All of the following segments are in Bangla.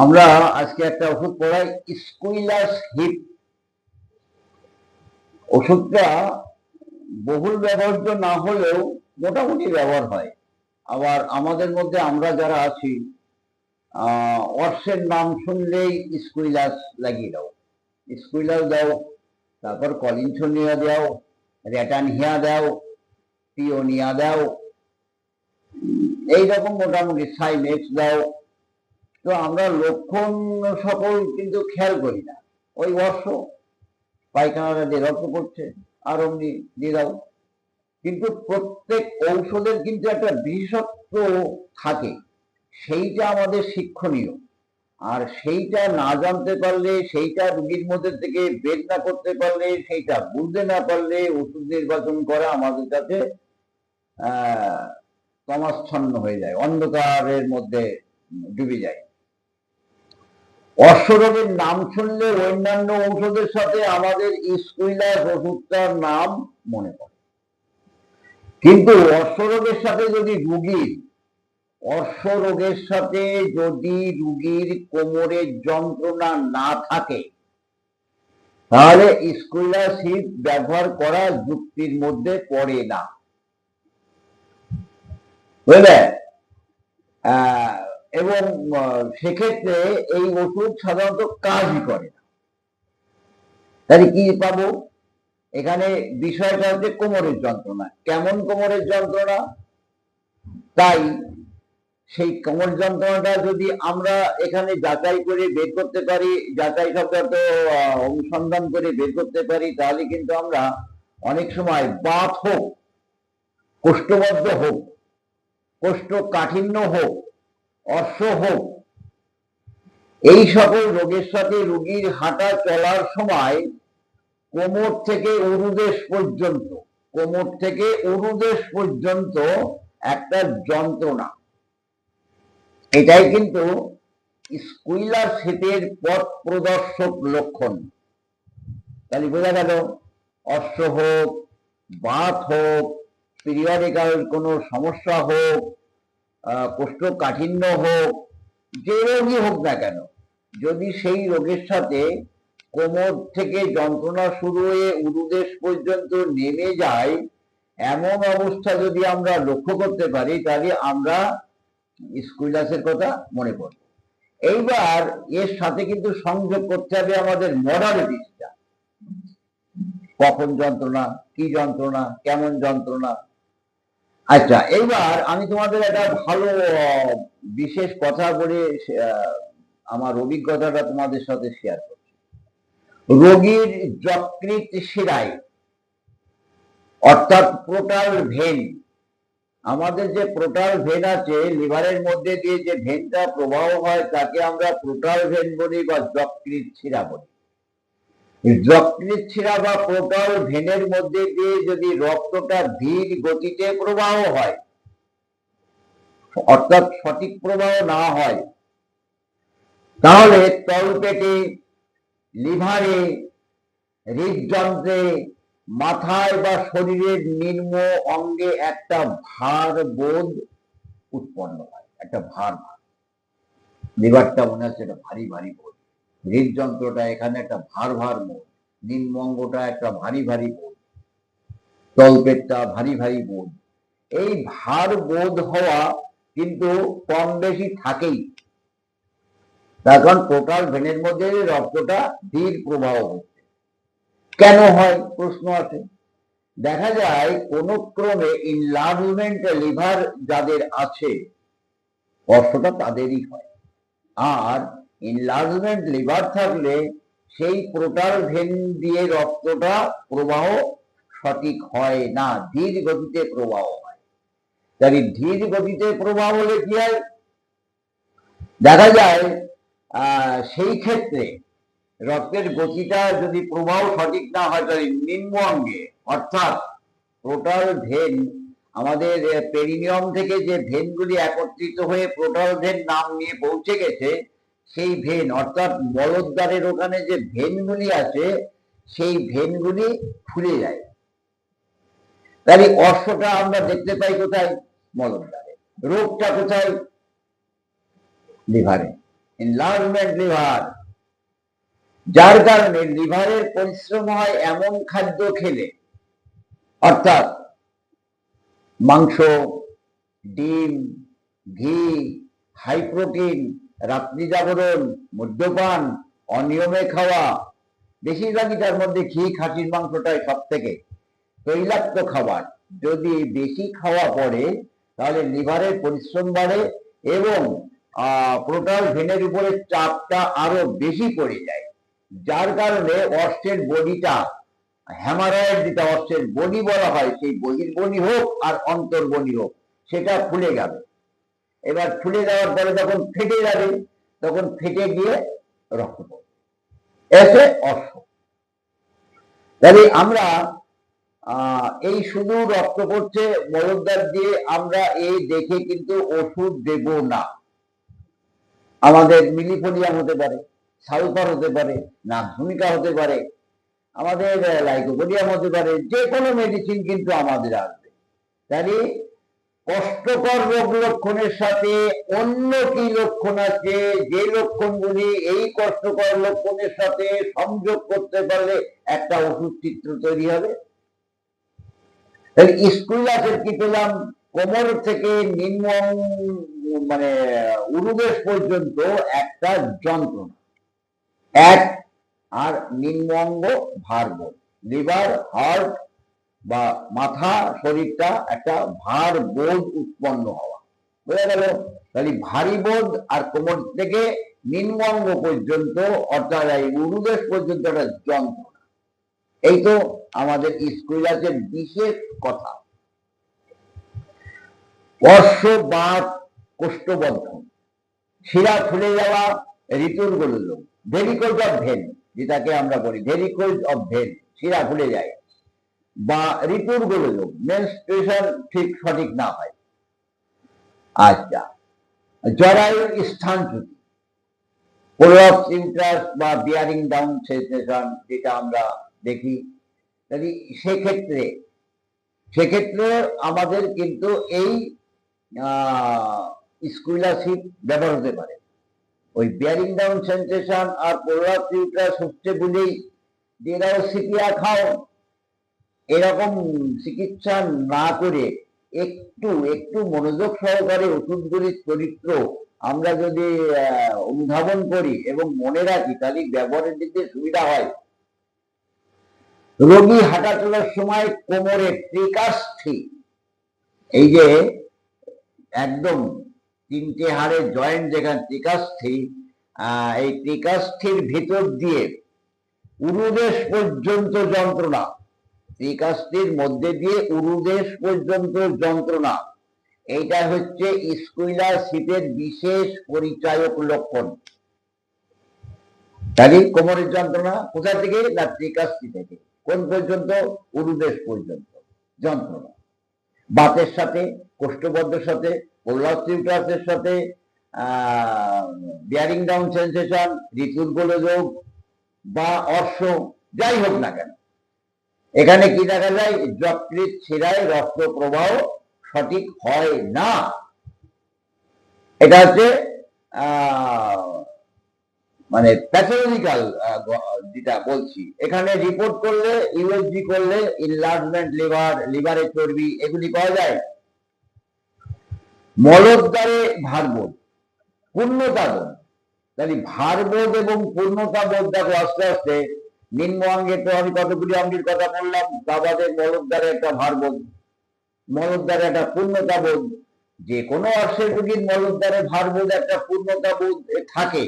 আমরা আজকে একটা ওষুধ পড়াই, স্কুইলাস হিপ। ওষুধটা বহুল ব্যবহার্য না হলেও মোটামুটি ব্যবহার হয়। আবার আমাদের মধ্যে আমরা যারা আছি, অর্শের নাম শুনলেই স্কুইলাস লাগিয়ে দাও, স্কুইলাস দাও, তারপর কলিনসোনিয়া দাও, রেটানহিয়া দাও, পিওনিয়া দাও, এইরকম মোটামুটি সাইনেক্স দাও। তো আমরা লক্ষণ সকল কিন্তু খেয়াল করি না, ওই অর্শ পায়খানাটা দিয়ে রক্ত পড়ছে আর অমনি দিয়ে দাও। কিন্তু প্রত্যেক ঔষধের কিন্তু একটা বিশেষত্ব থাকে, সেইটা আমাদের শিক্ষণীয়। আর সেইটা না জানতে পারলে, সেইটা রোগীর মধ্যে থেকে বের না করতে পারলে, সেইটা বুঝতে না পারলে ওষুধ নির্বাচন করা আমাদের কাছে তমাচ্ছন্ন হয়ে যায়, অন্ধকারের মধ্যে ডুবে যায়। অশ্বরোগের নাম শুনলে অন্যান্য ঔষধের সাথে আমাদের স্কুইলাস ওষুধটার নাম মনে পড়ে, কিন্তু অশ্বরোগের সাথে যদি রোগীর কোমরের যন্ত্রণা না থাকে, তাহলে স্কুইলাস হিপ ব্যবহার করা যুক্তির মধ্যে পড়ে না, বুঝলে? এবং সেক্ষেত্রে এই ওষুধ সাধারণত কাজই করে না। তাহলে কি পাবো এখানে? বিষয়টা হচ্ছে কোমরের যন্ত্রণা। কেমন কোমরের যন্ত্রণা? তাই সেই কোমর যন্ত্রণাটা যদি আমরা এখানে যাচাই করে বের করতে পারি, যাচাই শব্দ অনুসন্ধান করে বের করতে পারি, তাহলে কিন্তু আমরা অনেক সময় বাত হোক, কোষ্ঠবদ্ধ হোক, কোষ্ঠকাঠিন্য হোক, অর্শ হোক, এই সকল রোগের সাথে রোগীর হাঁটা চলার সময় কোমর থেকে উরুদেশ পর্যন্ত একটা যন্ত্রণা, এটাই কিন্তু স্কুইলাস হিপের পথ প্রদর্শক লক্ষণ। তাহলে বোঝা গেল, অর্শ হোক, বাত হোক, পিরিয়ডিক্যাল কোনো সমস্যা হোক, কোষ্ঠকাঠিন্য হোক, যে রোগই হোক না কেন, যদি সেই রোগের সাথে কোমর থেকে যন্ত্রণা শুরু হয়ে উরুদেশ পর্যন্ত নেমে যায়, এমন অবস্থা যদি আমরা লক্ষ্য করতে পারি, তাহলে আমরা স্কুইলাসের কথা মনে করব। এইবার এর সাথে কিন্তু সংযোগ করতে হবে আমাদের মডালিটিসটা, কখন যন্ত্রণা, কি যন্ত্রণা, কেমন যন্ত্রণা। আচ্ছা, এইবার আমি তোমাদের একটা ভালো বিশেষ কথা বলে আমার অভিজ্ঞতাটা তোমাদের সাথে শেয়ার করছি। রোগীর যকৃৎ শিরায়, অর্থাৎ পোর্টাল ভেন, আমাদের যে পোর্টাল ভেন আছে লিভারের মধ্যে দিয়ে যে ভেনটা প্রবাহ হয়, তাকে আমরা পোর্টাল ভেন বলি বা যকৃৎ শিরা বলি। যকৃৎ শিরা বা পোর্টাল ভেনের মধ্যে দিয়ে যদি রক্তটা ধীর গতিতে প্রবাহ হয়, অর্থাৎ সঠিক প্রবাহ না হয়, তাহলে তলপেটে, লিভারে, হৃদযন্ত্রে, মাথায় বা শরীরের নিম্ন অঙ্গে একটা ভার বোধ উৎপন্ন হয়, একটা ভার। লিভারটা মনে হচ্ছে একটা ভারী ভারী বোধ, হৃদযন্ত্রটা এখানে একটা ভার বোধ, নিম্ন অঙ্গটা একটা ভারী বোধ, তলপেটটা ভারী বোধ। এই ভার বোধ হওয়া কিন্তু কম বেশি থাকেই, তার কারণ পোর্টাল ভেনের মধ্যে রক্তটা ধীর প্রবাহ হচ্ছে। কেন হয় প্রশ্ন আছে। দেখা যায় কোন ক্রমে ইনলার্জমেন্ট লিভার যাদের আছে, অর্শটা তাদেরই হয়। আর ইনলার্জমেন্ট লিভার থাকলে সেই পোর্টাল ভেন দিয়ে রক্তটা প্রবাহ সঠিক হয় না, ধীর গতিতে প্রবাহ হয়। তাই ধীর গতিতে প্রবাহ হলে কি হয়? দেখা যায় সেই ক্ষেত্রে রক্তের গতিটা যদি প্রবাহ সঠিক না হয়, তাহলে নিম্ন অঙ্গে, অর্থাৎ পোর্টাল ভেন, আমাদের পেরিনিয়াম থেকে যে ভেনগুলি একত্রিত হয়ে পোর্টাল ভেন নাম নিয়ে পৌঁছে গেছে, সেই ভেন অর্থাৎ মলদ্বারের ওখানে যে ভেনগুলি আছে, সেই ভেনগুলি ফুলে যায়। তাহলে অর্শটা আমরা দেখতে পাই কোথায়? মলদ্বারে। রোগটা কোথায়? লিভারে। এনলার্জমেন্ট লিভার, যার কারণে লিভারের পরিশ্রম হয় এমন খাদ্য খেলে, অর্থাৎ মাংস, ডিম, ঘি, হাই প্রোটিন, রাত্রি জাগরণ, মদ্যপান, অনিয়মে খাওয়া, বেশিরভাগই তার মধ্যে ঘি, খাসির মাংসটাই সব থেকে তৈলাক্ত খাবার যদি বেশি খাওয়া পড়ে তাহলে লিভারের পরিশ্রম বাড়ে এবং পোর্টাল ভেনের উপরে চাপটা আরো বেশি পড়ে যায়, যার কারণে অর্শের বডিটা, হ্যামারয়েড যেটা অর্শের বডি বলা হয়, সেই বহির্বনি হোক আর অন্তর্বনি হোক, সেটা ফুলে যাবে। এবার ফুলে যাওয়ার পরে যখন ফেটে যাবে, তখন ফেটে গিয়ে রক্ত পড়বে, এসে অর্শ। তাহলে আমরা এই শুধু রক্ত পড়ছে মলদ্বার দিয়ে আমরা এই দেখে কিন্তু ওষুধ দেব না। আমাদের মিলিফোলিয়াম হতে পারে, সালফার হতে পারে, নাকভূমিকা হতে পারে, আমাদের লাইকোপোডিয়াম হতে পারে, যে কোনো মেডিসিন কিন্তু আমাদের আসবে। তাই কষ্টকর রোগ লক্ষণের সাথে অন্য কি লক্ষণ আছে, যে লক্ষণগুলি এই কষ্টকর লক্ষণের সাথে সংযোগ করতে পারলে একটা ওষুধ চিত্র তৈরি হবে। স্কুইলাসের কি পেলাম, কোমর থেকে নিম্ন মানে উরুদেশ পর্যন্ত একটা যন্ত্রণা, এক আর নিম্ন অঙ্গ ভারবোধ, লিভার, হার্ট বা মাথা, শরীরটা একটা ভার বোধ উৎপন্ন হওয়া, বোঝা গেল? তাহলে ভারী বোধ আর কোমর থেকে নিম্ন অঙ্গ পর্যন্ত অর্থাৎ এই উরুদেশ পর্যন্ত একটা যন্ত্রণা, এই তো আমাদের স্কুইলাসের বিশেষ কথা। অর্শ, বাত, কোষ্ঠবর্ধন, শিরা ফুলে যাওয়া, ঋতুর গোলযোগ, ভেরিকোজ অফ ভেন যেটাকে আমরা বলি, ভেরিকোজ অফ ভেন, শিরা ফুলে যায়, বা ঋতুর গোলযোগ, মেনস্ট্রুয়েশন ঠিক সঠিক না হয়। আচ্ছা, জরায়ুর স্থানচ্যুতি, প্রোলাপস ইউট্রাস বা বিয়ারিং ডাউন সেন্সেশন যেটা আমরা দেখি, সেক্ষেত্রে আমাদের কিন্তু এই স্কুইলাসিড ব্যবহার হতে পারে। ওই বিয়ারিং ডাউন সেন্সেশন আর প্রোলাপস ইউট্রাস হচ্ছে বলেই এরাও সিপিয়া খাও, এরকম চিকিৎসা না করে একটু মনোযোগ সহকারে ওষুধগুলির চরিত্র আমরা যদি অনুধাবন করি এবং মনে রাখি, তাহলে ব্যবহারের দিকে সুবিধা হয়। রোগী হাঁটা চলার সময় কোমরে ত্রিকাষ্ঠি, এই যে একদম তিনটে হাড়ের জয়েন্ট যেখানে ত্রিকাষ্ঠি, এই ত্রিকাষ্ঠির ভিতর দিয়ে উরুদেশ পর্যন্ত যন্ত্রণা, ত্রিকাষ্ঠির মধ্যে দিয়ে উরুদেশ পর্যন্ত যন্ত্রণা, এইটা হচ্ছে স্কুইলাসিসের বিশেষ পরিচায়ক লক্ষণ। তাহলে কোমরের যন্ত্রণা কোথা থেকে? না, ত্রিকাষ্ঠি থেকে। কোন পর্যন্ত? উরুদেশ পর্যন্ত যন্ত্রণা। বাতের সাথে, কোষ্ঠবদ্ধের সাথে, প্রোলাপস ইউট্রাসের সাথে, বিয়ারিং ডাউন সেন্সেশন, ঋতুর গোলযোগ বা অর্শ, যাই হোক না কেন, এখানে কি দেখা যায়? যকৃৎ শিরায় রক্ত প্রবাহ সঠিক হয় না। এটা হচ্ছে মানে প্যাথোলজিক্যাল যেটা বলছি। এখানে রিপোর্ট করলে, ইউএসজি করলে ইনলার্জমেন্ট লিভার, লিভারের চর্বি, এগুলি পাওয়া যায়। মলদ্বারে ভারবোধ, পূর্ণতাবোধ, তাহলে ভারবোধ এবং পূর্ণতাবোধ দেখো আস্তে আস্তে নিম্ন অঙ্গে, তো আমি কতগুলি অঙ্গের কথা বললাম, তা বাদে মলদ্বারে একটা ভারবোধ, মলদ্বারে একটা পূর্ণতাবোধ, যে কোনো অর্শের রোগীর মলদ্বারে ভারবোধ একটা পূর্ণতাবোধ থাকে,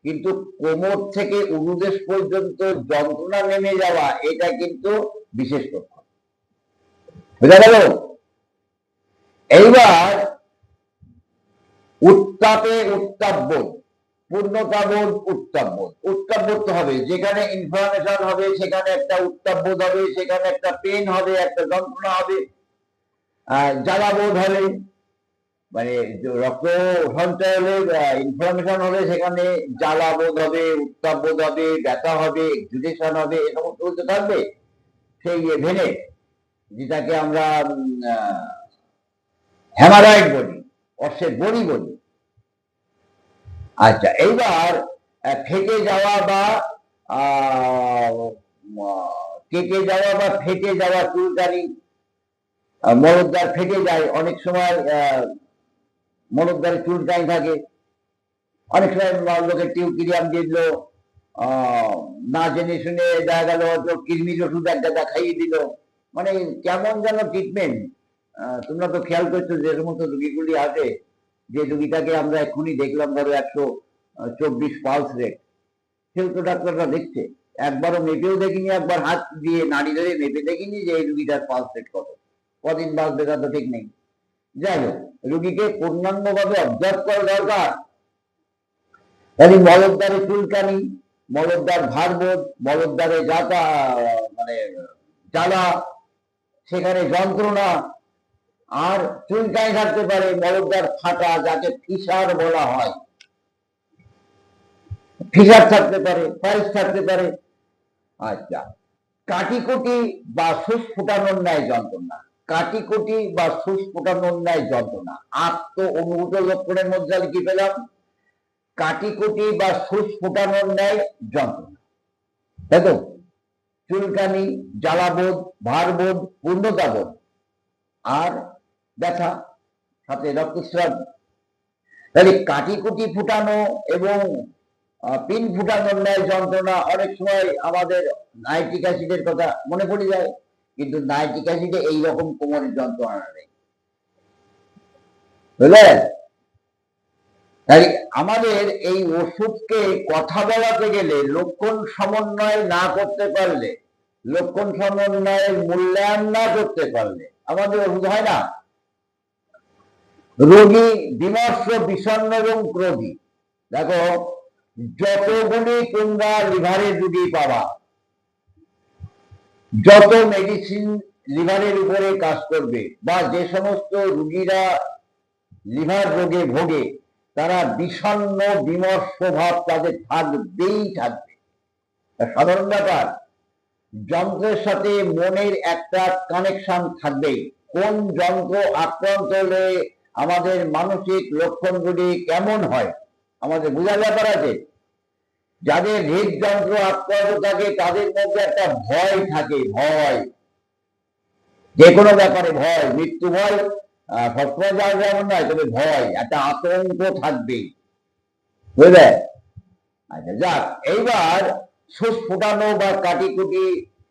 কিন্তু কোমর থেকে উরুদেশ পর্যন্ত যন্ত্রণা নেমে যাওয়া, এটা কিন্তু বিশেষ লক্ষণ, বুঝা গেল? এইবার উত্তাপে উত্তাপবোধ, পূর্ণতাবোধ, উত্তাপবোধ। উত্তাপবোধ তো হবে, যেখানে ইনফ্লামেশন হবে সেখানে একটা উত্তাপবোধ হবে, সেখানে একটা পেন হবে, একটা যন্ত্রণা হবে। জ্বালাবোধ হলে, মানে রক্ত সঞ্চয় হলে, ইনফ্লামেশন হলে সেখানে জ্বালাবোধ হবে, উত্তাপবোধ হবে, ব্যথা হবে, এক্সুডেশন হবে, এ সমস্ত হতে থাকবে। সেই ভেনে, যেটাকে আমরা হ্যামারয়েড বলি, অর্শের বড়ি বলি। আচ্ছা, এইবার ফেটে যাওয়া বা কেটে যাওয়া বা ফেটে যাওয়া চুলকানি, মলদ্বার ফেটে যায়, অনেক সময় মলদ্বারে চুলকানি থাকে, অনেক সময় লোকের টিউকিরিয়াম দিয়ে দিল, না জেনে শুনে দেখা গেল হয়তো কিডনির ওষুধ একটা খাইয়ে দিল, মানে কেমন যেন ট্রিটমেন্ট। তোমরা তো খেয়াল করছো যে সমস্ত রুগীগুলি আছে, যে রুগীটাকে আমরা এক্ষুনি দেখলাম ধরো 124 পালস রেট, সেও তো ডাক্তাররা দেখছে, একবারও মেপেও দেখিনি, একবার হাত দিয়ে নাড়ি ধরে মেপে দেখিনি যে এই রুগীটার পালস রেট কত, কদিন বাঁচবে তা তো ঠিক নেই। যাই হোক, রুগীকে পূর্ণাঙ্গভাবে অবজার্ভ করা দরকার। তাহলে মলদ্বারে চুলকানি, মলদ্বার ভারবোধ, মলদ্বারে মানে জ্বালা, সেখানে যন্ত্রণা, আর চুলকানি থাকতে পারে, মলদ্বার ফাটা, যাকে ফিসার বলা হয়, ফিসার থাকতে পারে, পাইলস থাকতে পারে। আচ্ছা, কাটিকুটি বা সুচ ফুটানোর ন্যায় যন্ত্রণা, কাটিকুটি বা সুচ ফুটানোর ন্যায় যন্ত্রণা, আত্ম অনুভূত লক্ষণের মধ্যে আমি কি পেলাম? কাটিকুটি বা সুচ ফুটানোর ন্যায় যন্ত্রণা, তাই তো? চুলকানি, জ্বালাবোধ, ভারবোধ, পূর্ণতাবোধ, আর ব্যথা, সাথে রক্তস্রাব। তাহলে কাটিকুটি ফুটানো এবং পিন ফুটানোর ন্যায় যন্ত্রণা, অনেক সময় আমাদের নাইট্রিক অ্যাসিডের কথা মনে পড়ে যায়, কিন্তু নাইট্রিক অ্যাসিডে এইরকম কোমরের যন্ত্রণা নেই, বুঝলেন? তাই আমাদের এই ওষুধকে কথা বলাতে গেলে, লক্ষণ সমন্বয় না করতে পারলে, লক্ষণ সমন্বয়ের মূল্যায়ন না করতে পারলে আমাদের ওষুধ হয় না। রোগী বিমর্ষ, বিষণ্ণ এবং ক্রোধী। দেখো, যতগুলি তোমরা লিভারের রুগী পাবা, যত মেডিসিন লিভারের উপরে কাজ করবে, বা যে সমস্ত রুগীরা লিভার রোগে ভোগে, তারা বিষণ্ণ বিমর্ষ ভাব তাদের থাকবেই থাকবে, সাধারণ ব্যাপার। যন্ত্রের সাথে মনের একটা কানেকশন থাকবেই। কোন যন্ত্র আক্রান্ত হলে আমাদের মানসিক লক্ষণগুলি কেমন হয় আমাদের বোঝার ব্যাপার আছে। যাদের হৃদযন্ত্র আক্রান্ত থাকে তাদের মধ্যে একটা ভয় থাকে, ভয়, যে কোনো ব্যাপারে ভয়, মৃত্যু ভয় সবসময় যাওয়া যেমন নয়, তবে ভয়, একটা আতঙ্ক থাকবে, বুঝলে? আচ্ছা, যাক, এইবার সুচ ফুটানো বা কাটিকুটি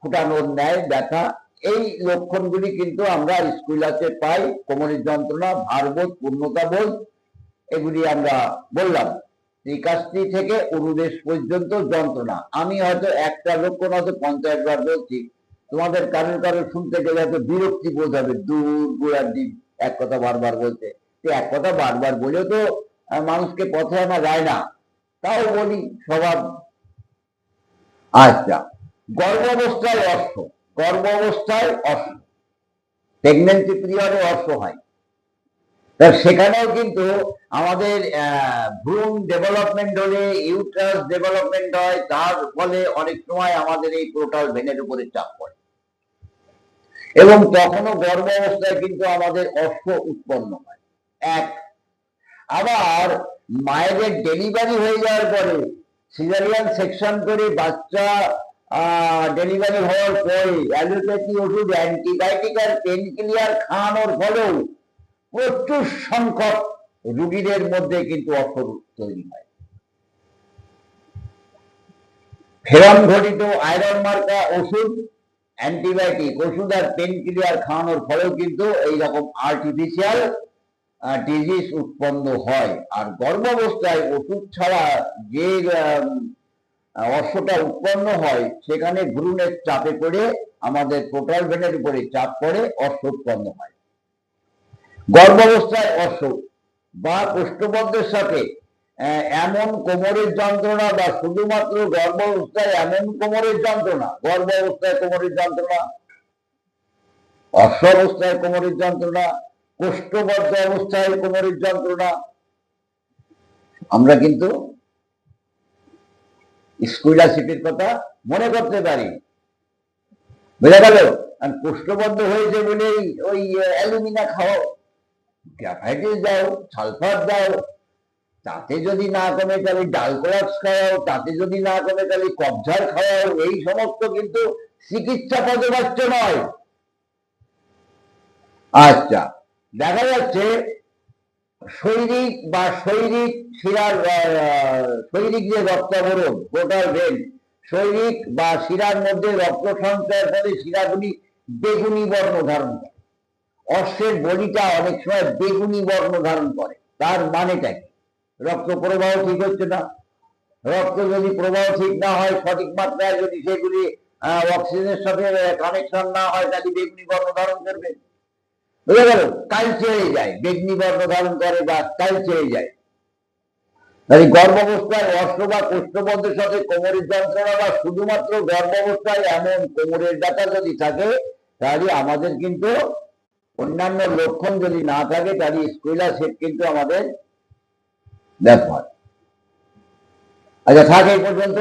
ফুটানোর ন্যায় ব্যথা, এই লক্ষণগুলি কিন্তু আমরা স্কুলাতে পাই। কোমরের যন্ত্রণা, ভারবোধ, পূর্ণতাবোধ, এগুলি আমরা বললাম। শ্রীকাষ্ঠী থেকে উরুদেশ পর্যন্ত যন্ত্রণা। আমি হয়তো একটা লক্ষণ হয়তো 50 বার বলছি, তোমাদের কারোর কারোর শুনতে গেলে হয়তো বিরক্তি বোধ হবে, দূর গোড়ার দিন এক কথা বারবার বলতে। এক কথা বারবার বলেও তো মানুষকে পথে আনা যায় না, তাও বলি, স্বভাব। আচ্ছা, গর্ভাবস্থায় অর্শ, গর্ভাবস্থায় অর্শ, প্রেগনেন্সি পিরিয়ডে অর্শ হয়, সেখানেও কিন্তু আমাদের ভ্রূণ ডেভেলপমেন্ট হলে, ইউট্রাস ডেভেলপমেন্ট হয়, তার ফলে অনেক সময় আমাদের এই পোর্টাল ভেনের উপরে চাপ পড়ে, এবং তখনও গর্ভাবস্থায় কিন্তু আমাদের অর্শ উৎপন্ন হয়। এক, আবার মায়েদের ডেলিভারি হয়ে যাওয়ার পরে সিজারিয়ান সেকশন করে বাচ্চা ডেলিভারি হওয়ার পরে অ্যালোপ্যাথি ওষুধ, অ্যান্টিবায়োটিক আর পেন কিলার খাওয়ানোর ফলেও প্রচুর সংখ্যক রোগীদের মধ্যে কিন্তু অর্থ তৈরি হয়। ফেরন ঘটিত আয়রন মার্কা ওষুধ, অ্যান্টিবায়োটিক ওষুধ আর পেন কিলার খাওয়ানোর ফলেও কিন্তু এইরকম আর্টিফিশিয়াল ডিজিজ উৎপন্ন হয়। আর গর্ভাবস্থায় ওষুধ ছাড়া যে অর্শটা উৎপন্ন হয়, সেখানে ভ্রূণের চাপে পড়ে আমাদের পোর্টাল ভেনের উপরে চাপ পড়ে অর্শ উৎপন্ন হয়। গর্ভাবস্থায় অর্শ বা কোষ্ঠবদ্ধের সাথে এমন কোমরের যন্ত্রণা, বা শুধুমাত্র গর্ভাবস্থায় এমন কোমরের যন্ত্রণা, গর্ভাবস্থায় কোমরের যন্ত্রণা, অর্শ অবস্থায় কোমরের যন্ত্রণা, কোষ্ঠবদ্ধ অবস্থায় কোমরের যন্ত্রণা, আমরা কিন্তু স্কুলাসিটির কথা মনে করতে পারি, বোঝা গেল? আর কোষ্ঠবদ্ধ হয়েছে বলেই ওই অ্যালুমিনা খাও, গ্রাফাইটিস দাও, সালফার দাও, তাতে যদি না কমে তাহলে ডালকোলাক্স খাওয়াও, তাতে যদি না কমে তাহলে কবঝার খাওয়াও, এই সমস্ত কিন্তু চিকিৎসা পদবাচ্য নয়। আচ্ছা, দেখা যাচ্ছে শৈরিক বা শৈরিক শিরার শৈরিক যে রক্তাবরণ, পোর্টাল ভেন, শৈরিক বা শিরার মধ্যে রক্ত সঞ্চয়ের ফলে শিরাগুলি বেগুনি বর্ণ ধারণ করে। অশ্বের বডিটা অনেক সময় বেগুনি বর্ণ ধারণ করে, তার মানেটা কি? রক্ত প্রবাহ ঠিক হচ্ছে না। রক্ত যদি প্রবাহ ঠিক না হয়, সঠিক মাত্রায় যদি সেগুলি অক্সিজেনের সাথে কানেকশন না হয়, তাহলে বেগুনি বর্ণ ধারণ করবে। বুঝে গেল? কালচে হয়ে যায়, বেগুনি বর্ণ ধারণ করে বা কালচে হয়ে যায়। তাই গর্ভাবস্থায় অশ্ব বা কোষ্ঠবদ্ধের সাথে কোমরের যন্ত্রণা বা শুধুমাত্র গর্ভাবস্থায় এমন কোমরের ব্যথা যদি থাকে, তাহলে আমাদের কিন্তু অন্যান্য লক্ষণ যদি না থাকে, তাহলে স্কুইলাস হেড কিন্তু আমাদের ব্যাপার। আচ্ছা, থাকে এই পর্যন্ত।